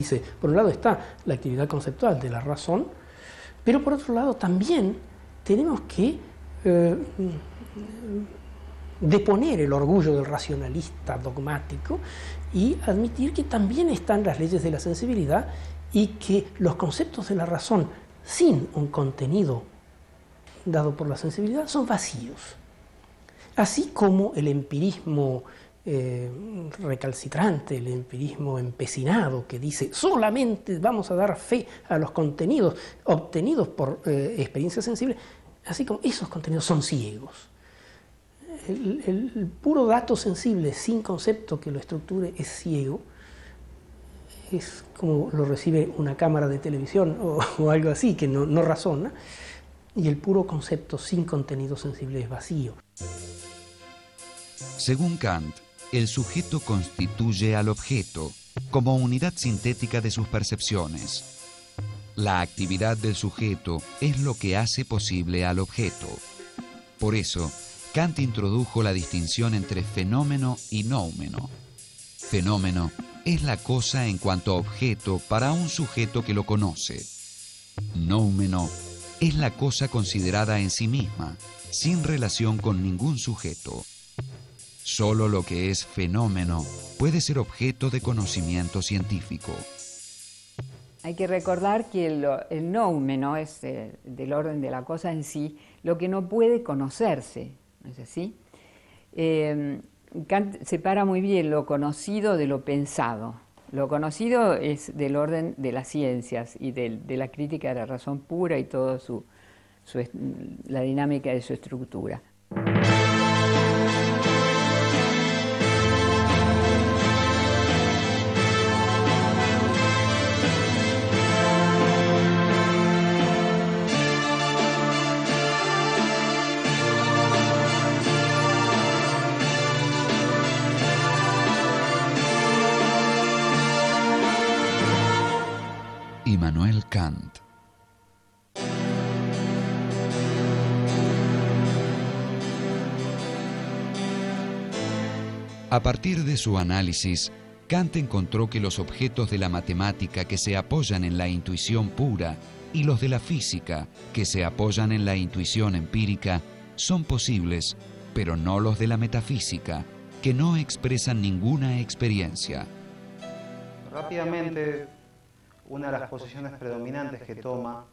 Dice, por un lado está la actividad conceptual de la razón, pero por otro lado también tenemos que deponer el orgullo del racionalista dogmático y admitir que también están las leyes de la sensibilidad y que los conceptos de la razón sin un contenido dado por la sensibilidad son vacíos. Así como el empirismo recalcitrante, el empirismo empecinado que dice solamente vamos a dar fe a los contenidos obtenidos por experiencias sensibles, así como esos contenidos son ciegos. El puro dato sensible sin concepto que lo estructure es ciego, es como lo recibe una cámara de televisión o algo así, que no razona, y el puro concepto sin contenido sensible es vacío. Según Kant, el sujeto constituye al objeto como unidad sintética de sus percepciones. La actividad del sujeto es lo que hace posible al objeto. Por eso, Kant introdujo la distinción entre fenómeno y noumeno. Fenómeno es la cosa en cuanto a objeto para un sujeto que lo conoce. Noumeno es la cosa considerada en sí misma, sin relación con ningún sujeto. Solo lo que es fenómeno puede ser objeto de conocimiento científico. Hay que recordar que el noumeno es del orden de la cosa en sí, lo que no puede conocerse, ¿no es así? Kant separa muy bien lo conocido de lo pensado. Lo conocido es del orden de las ciencias y de la crítica de la razón pura y toda la dinámica de su estructura. Immanuel Kant. A partir de su análisis, Kant encontró que los objetos de la matemática que se apoyan en la intuición pura y los de la física que se apoyan en la intuición empírica son posibles, pero no los de la metafísica, que no expresan ninguna experiencia. Rápidamente, una de las posiciones predominantes que toma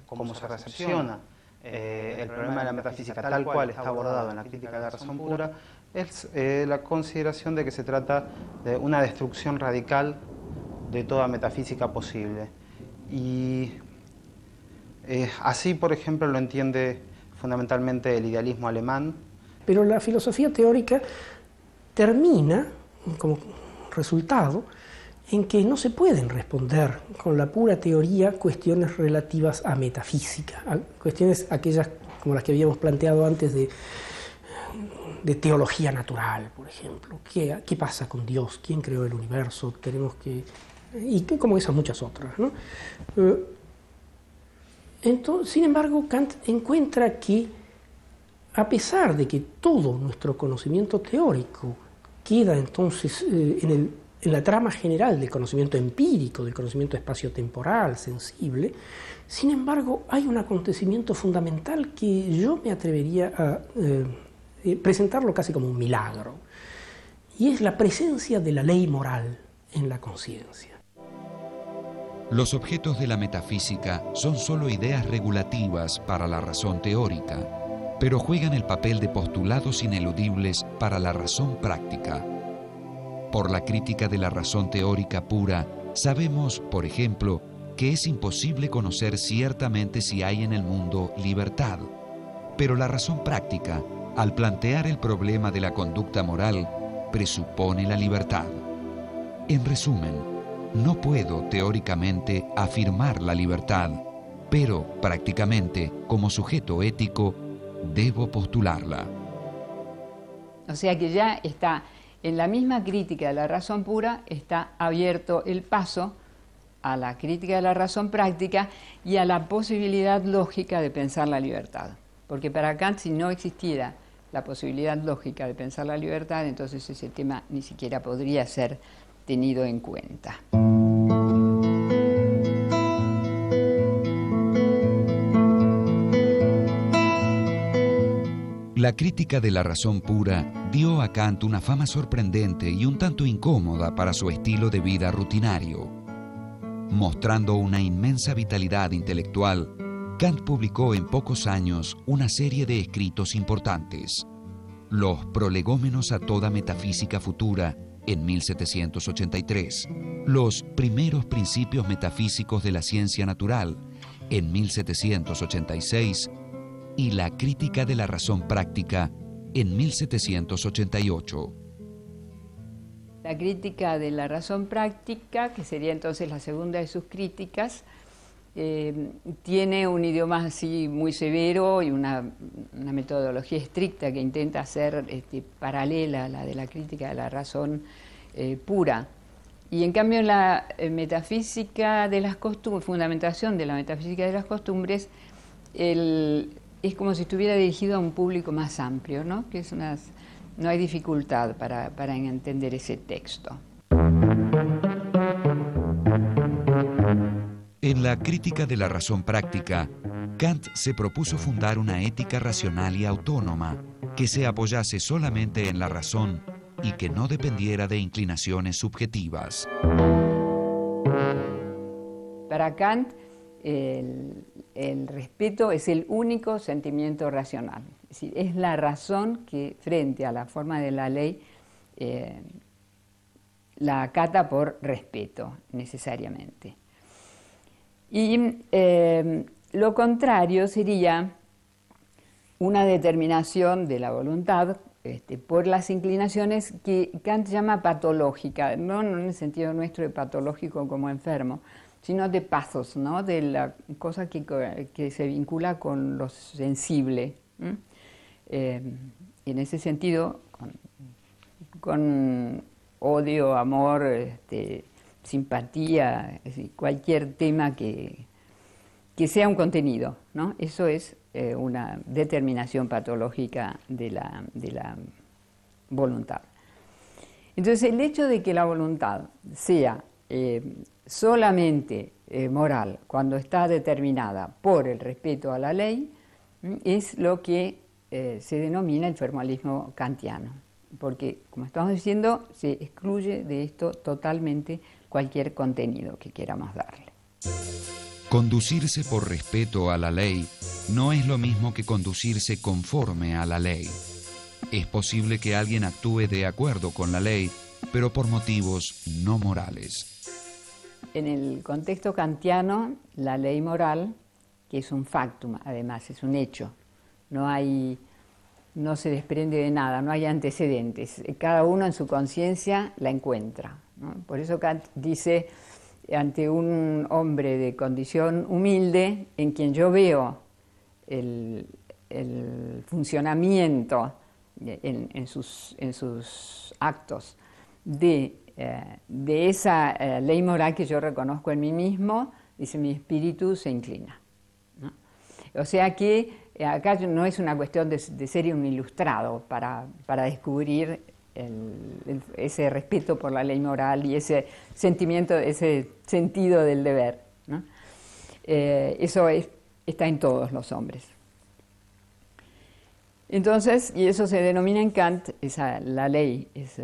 cómo se recepciona el problema de la metafísica tal cual está abordado en la crítica de la razón pura es la consideración de que se trata de una destrucción radical de toda metafísica posible. Y así, por ejemplo, lo entiende fundamentalmente el idealismo alemán. Pero la filosofía teórica termina, como resultado, en que no se pueden responder con la pura teoría cuestiones relativas a metafísica, a cuestiones aquellas como las que habíamos planteado antes de teología natural, por ejemplo. ¿Qué pasa con Dios? ¿Quién creó el universo? Y como esas muchas otras, ¿no? Entonces, sin embargo, Kant encuentra que, a pesar de que todo nuestro conocimiento teórico queda entonces en la trama general del conocimiento empírico, del conocimiento espaciotemporal, sensible, sin embargo hay un acontecimiento fundamental que yo me atrevería a presentarlo casi como un milagro, y es la presencia de la ley moral en la conciencia. Los objetos de la metafísica son solo ideas regulativas para la razón teórica, pero juegan el papel de postulados ineludibles para la razón práctica. Por la crítica de la razón teórica pura, sabemos, por ejemplo, que es imposible conocer ciertamente si hay en el mundo libertad. Pero la razón práctica, al plantear el problema de la conducta moral, presupone la libertad. En resumen, no puedo teóricamente afirmar la libertad, pero prácticamente, como sujeto ético, debo postularla. O sea que ya está, en la misma crítica de la razón pura, está abierto el paso a la crítica de la razón práctica y a la posibilidad lógica de pensar la libertad. Porque para Kant, si no existiera la posibilidad lógica de pensar la libertad, entonces ese tema ni siquiera podría ser tenido en cuenta. La crítica de la razón pura dio a Kant una fama sorprendente y un tanto incómoda para su estilo de vida rutinario. Mostrando una inmensa vitalidad intelectual, Kant publicó en pocos años una serie de escritos importantes. Los Prolegómenos a toda metafísica futura, en 1783. Los Primeros principios metafísicos de la ciencia natural, en 1786. Y la Crítica de la razón práctica, en 1788. La Crítica de la razón práctica, que sería entonces la segunda de sus críticas, tiene un idioma así muy severo y una metodología estricta que intenta ser paralela a la de la Crítica de la razón pura. Y en cambio en la metafísica de las costumbres, fundamentación de la metafísica de las costumbres, es como si estuviera dirigido a un público más amplio, ¿no? Que no hay dificultad para entender ese texto. En la Crítica de la razón práctica, Kant se propuso fundar una ética racional y autónoma que se apoyase solamente en la razón y que no dependiera de inclinaciones subjetivas. Para Kant, el respeto es el único sentimiento racional. Es decir, es la razón que frente a la forma de la ley la acata por respeto, necesariamente. Y lo contrario sería una determinación de la voluntad por las inclinaciones que Kant llama patológica, no en el sentido nuestro de patológico como enfermo, sino de pathos, ¿no? De la cosa que se vincula con lo sensible. Y en ese sentido, con odio, amor, simpatía, es decir, cualquier tema que sea un contenido, ¿no? Eso es una determinación patológica de la voluntad. Entonces, el hecho de que la voluntad sea solamente moral cuando está determinada por el respeto a la ley es lo que se denomina el formalismo kantiano, porque, como estamos diciendo, se excluye de esto totalmente cualquier contenido que queramos darle. Conducirse por respeto a la ley no es lo mismo que conducirse conforme a la ley. Es posible que alguien actúe de acuerdo con la ley, pero por motivos no morales. En el contexto kantiano, la ley moral, que es un factum, además, es un hecho, no se desprende de nada, no hay antecedentes, cada uno en su conciencia la encuentra, ¿no? Por eso Kant dice, ante un hombre de condición humilde, en quien yo veo el funcionamiento en sus actos de esa ley moral que yo reconozco en mí mismo, dice, mi espíritu se inclina, ¿no? O sea que acá no es una cuestión de ser un ilustrado para descubrir ese respeto por la ley moral y ese sentimiento, ese sentido del deber, ¿no? Eso está en todos los hombres. Entonces, y eso se denomina en Kant, la ley es